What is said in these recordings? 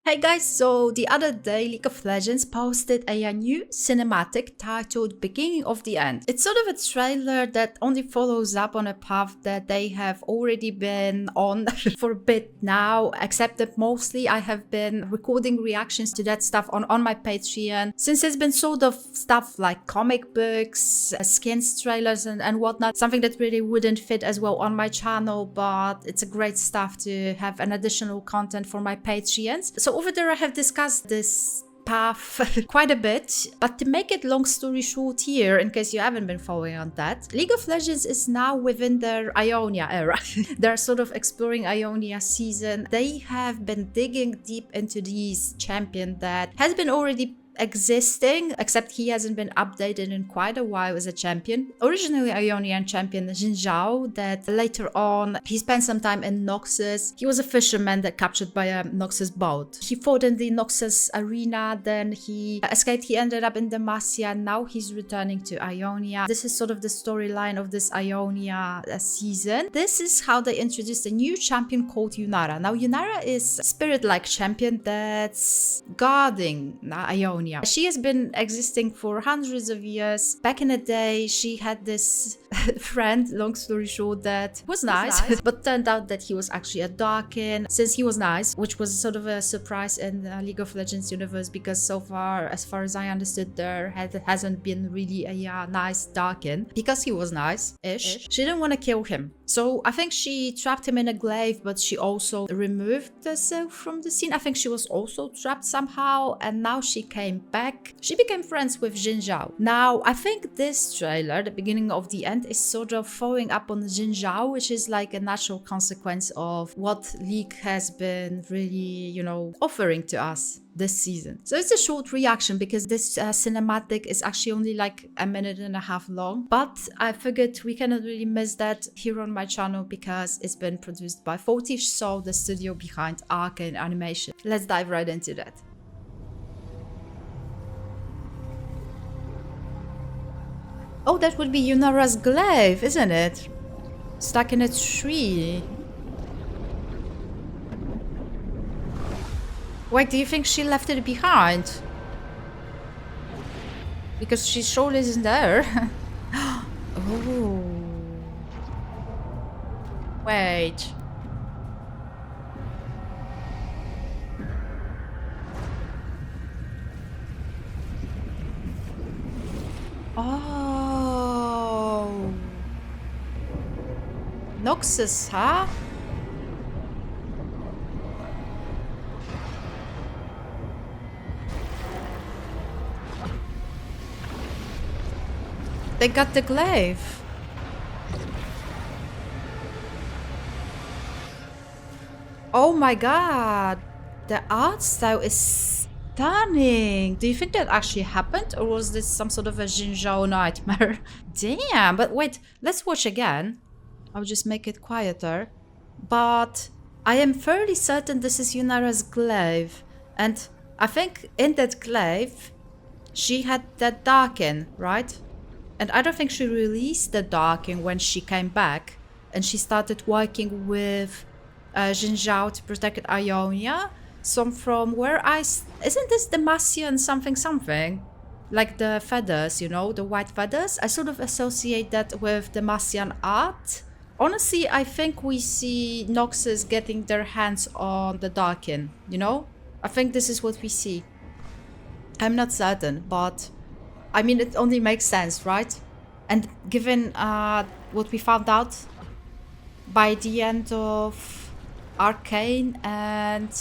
Hey guys, so the other day League of Legends posted a new cinematic titled Beginning of the End. It's sort of a trailer that only follows up on a path that they have already been on for a bit now, except that mostly I have been recording reactions to that stuff on my Patreon, since it's been sort of stuff like comic books, skins trailers and whatnot, something that really wouldn't fit as well on my channel, but it's a great stuff to have an additional content for my Patreons. So over there I have discussed this path quite a bit, but to make it long story short here, in case you haven't been following on that, League of Legends is now within their Ionia era. They're sort of exploring Ionia season. They have been digging deep into this champion that has been already existing, except he hasn't been updated in quite a while as a champion. Originally Ionian champion Xin Zhao, that later on he spent some time in Noxus. He was a fisherman that captured by a Noxus boat. He fought in the Noxus arena, then he escaped, he ended up in the Marcia, now he's returning to Ionia. This is sort of the storyline of this Ionia season. This is how they introduced a new champion called Yunara. Now Yunara is a spirit-like champion that's guarding Ionia. She has been existing for hundreds of years. Back in the day, she had this friend, long story short, that was nice, but turned out that he was actually a Darkin. Since he was nice, which was sort of a surprise in the League of Legends universe, because so far, as far as I understood, there hasn't been really a nice Darkin. Because he was nice-ish, she didn't want to kill him. So I think she trapped him in a glaive, but she also removed herself from the scene. I think she was also trapped somehow, and now she came back. She became friends with Xin Zhao. Now, I think this trailer, the beginning of the end, is sort of following up on Xin Zhao, which is like a natural consequence of what League has been really, offering to us this season. So it's a short reaction because this cinematic is actually only like a minute and a half long, but I figured we cannot really miss that here on my channel because it's been produced by Fortish Soul, the studio behind Arcane animation. Let's dive right into that. Oh, that would be Yunara's glaive, isn't it? Stuck in a tree. Wait, do you think she left it behind? Because she surely isn't there. Oh. Wait. Oh. Noxus, huh? They got the glaive. Oh my god. The art style is stunning. Do you think that actually happened, or was this some sort of a Xin Zhao nightmare? Damn, but wait, let's watch again. I'll just make it quieter. But I am fairly certain this is Yunara's glaive. And I think in that glaive, she had that Darkin, right? And I don't think she released the Darkin when she came back and she started working with Xin Zhao to protect Ionia. So from where isn't this the Marcian something? Like the feathers, the white feathers? I sort of associate that with the Marcian art. Honestly, I think we see Noxus getting their hands on the Darkin, I think this is what we see. I'm not certain, but I mean, it only makes sense, right? And given what we found out by the end of Arcane and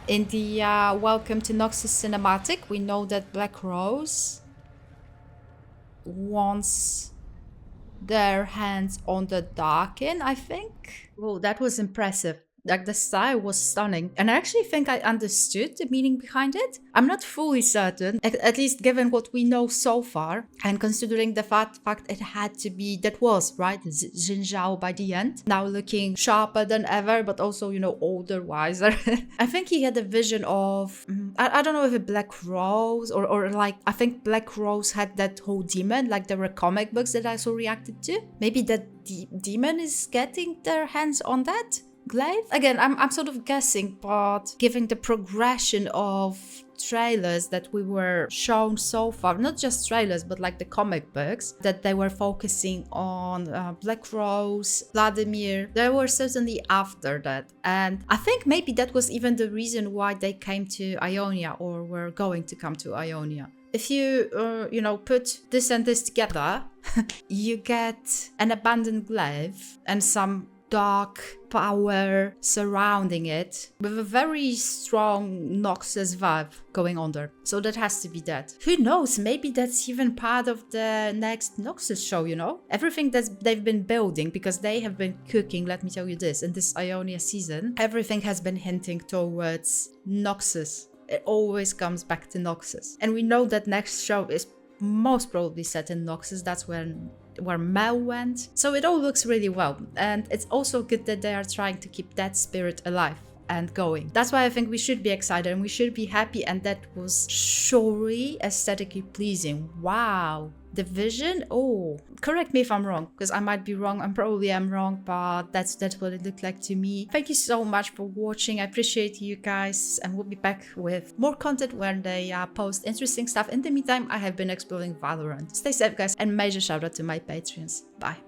in the Welcome to Noxus cinematic, we know that Black Rose wants their hands on the Darkin, I think. Oh, that was impressive. Like, the style was stunning. And I actually think I understood the meaning behind it. I'm not fully certain, at least given what we know so far. And considering the fact it had to be, that was, right, Xin Zhao by the end. Now looking sharper than ever, but also, older, wiser. I think he had a vision of, I don't know if a Black Rose or like, I think Black Rose had that whole demon, like there were comic books that I so reacted to. Maybe that demon is getting their hands on that? glaive? Again, I'm sort of guessing, but given the progression of trailers that we were shown so far, not just trailers but like the comic books, that they were focusing on Black Rose, Vladimir, they were certainly after that, and I think maybe that was even the reason why they came to Ionia, or were going to come to Ionia. If you, put this and this together, you get an abandoned glaive and some dark power surrounding it with a very strong noxus vibe going on there. So that has to be that. Who knows, maybe that's even part of the next Noxus show, Everything that they've been building, because they have been cooking, let me tell you this, in this Ionia season, everything has been hinting towards Noxus. It always comes back to Noxus. And we know that next show is most probably set in Noxus. That's where Mel went. So it all looks really well. And it's also good that they are trying to keep that spirit alive and going. That's why I think we should be excited and we should be happy. And that was surely aesthetically pleasing. Wow. The vision, oh, correct me if I'm wrong, because I might be wrong, I probably am wrong, but that's what it looked like to me. Thank you so much for watching. I appreciate you guys, and we'll be back with more content when they post interesting stuff. In the meantime, I have been exploring Valorant. Stay safe, guys, and major shout out to my Patreons. Bye.